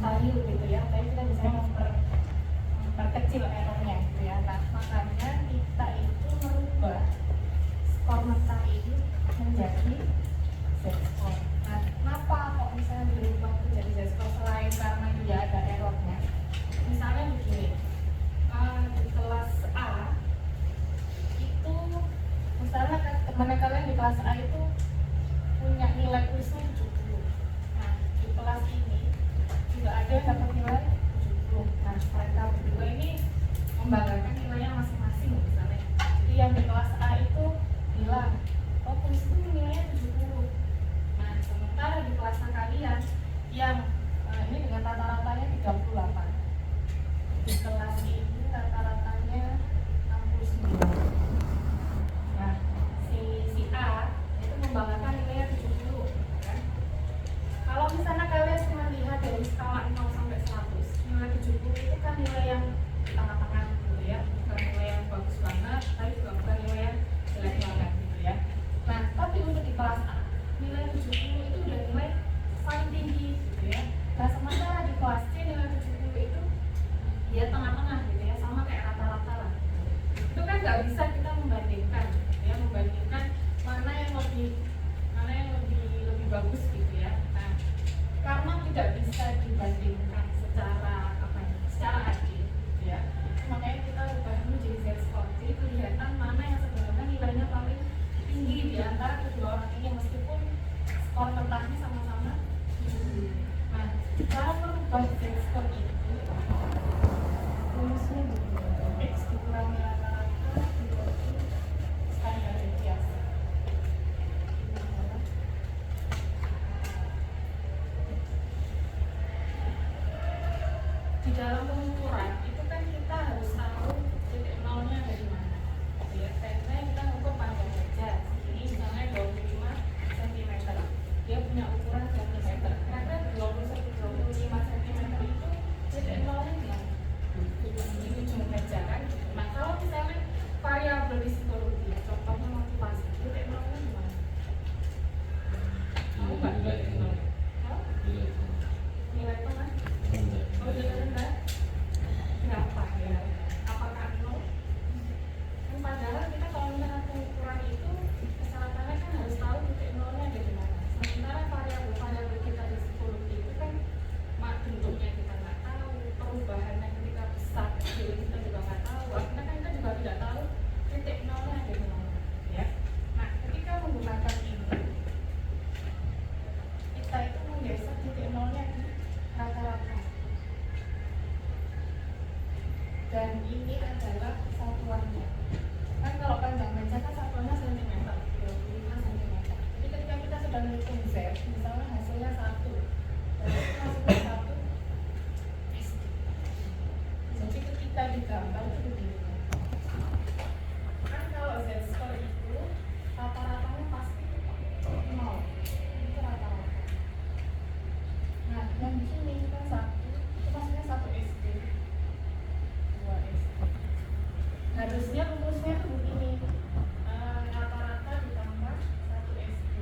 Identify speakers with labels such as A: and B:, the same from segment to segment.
A: mustahil gitu ya, tapi kita bisa memperkecil errornya gitu ya. Nah makanya kita itu merubah skor meta ini menjadi z-score. Nah kenapa kok misalnya dirubah menjadi z-score selain karena dia ada errornya? Misalnya begini, di kelas A itu misalnya teman kalian di kelas A itu punya nilai kuisnya 70. Nah di kelas ini juga ada yang dapat nilai 70. Nah mereka berdua ini membanggakan nilainya masing-masing misalnya. Jadi yang di kelas A itu bilang, oh kuis itu nilainya 70. Nah sementara di kelas A kalian yang ini dengan rata-ratanya 38. Di kelas ini rata-ratanya 69. Nah si A itu membanggakan nilainya 70 kan? Kalau misalnya kalian cuma lihat dari skala 0 sampai 100, nilai 70 itu kan nilai yang di tengah-tengah gitu ya, bukan nilai yang bagus banget, tapi juga bukan nilai yang jelek banget gitu ya. Nah tapi untuk di kelas A, nilai 70 itu udah nilai paling tinggi gitu ya. Nah sementara di kelas C nilai 70 itu dia tengah-tengah gitu ya, sama kayak rata-rata lah. Itu kan nggak bisa kita membandingkan gitu ya, membandingkan mana yang lebih bagus gitu ya. Nah karena tidak bisa dibandingkan secara adil gitu ya, makanya kita ubah menjadi z-score. Jadi kelihatan mana yang sebenarnya nilainya paling tinggi di antara kedua orang ini meskipun skor mentahnya sama-sama 70. Nah cara merubah z-score itu rumusnya begini, x dikurangi rata-rata dibagi standar deviasi. Di dalam pengukuran itu kan kita harus tahu titik nolnya dari mana gitu ya. Misalnya kita ukur panjang meja segini, misalnya 25 cm, dia punya ukuran cm, karena 25 cm itu titik nolnya di ujung meja kan. Nah kalau misalnya variabel di psikologi, contohnya motivasi, titik nolnya di mana? Tahu nggak titik nolnya? Nilai mana? Oh nilai rendah? Berapa ya? Apakah 0? Kan padahal kita kalau misalnya pengukuran itu kesehatannya kan harus tahu titik nolnya ada di mana. Sementara variabel kita di psikologi itu kan bentuknya kita nggak tahu, perubahannya ketika besar kecil kita juga nggak tahu, akhirnya kan kita juga tidak tahu titik nolnya ada di mana ya. Nah ketika menggunakan ini kita itu menggeser titik nolnya di rata-rata, dan ini adalah satuannya. Kan kalau panjang meja kan satuannya cm, 25 cm. Jadi ketika kita sudah menghitung z, misalnya hasilnya 1, dan itu hasilnya 1 SD. Jadi ketika digambar itu begini. Kan kalau z-score itu rata-ratanya pasti 0. Itu rata-rata. Nah yang di sini kan 1, itu maksudnya 1 SD, 2 SD. Harusnya rumusnya tuh begini, rata-rata ditambah 1 SD.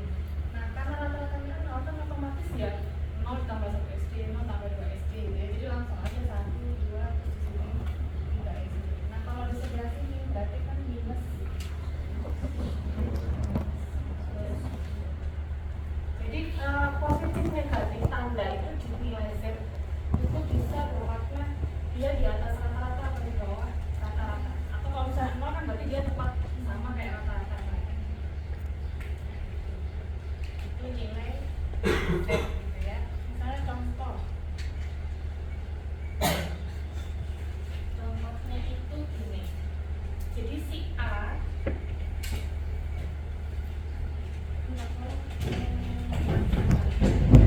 A: Nah karena rata-ratanya 0 kan otomatis ya 0 ditambah 1 SD, 0 tambah 2 SD ya. Jadi langsung aja 1, 2, terus di sini 3 SD. Nah kalau di sebelah sini berarti kan minus. Jadi positif negatif tanda itu di nilai z itu bisa bermakna dia di atas rata-rata atau di bawah rata-rata. Atau kalau misalnya 0 kan berarti dia tepat sama kayak rata-rata mereka. Itu nilai z gitu ya. Misalnya contohnya itu gini. Jadi si A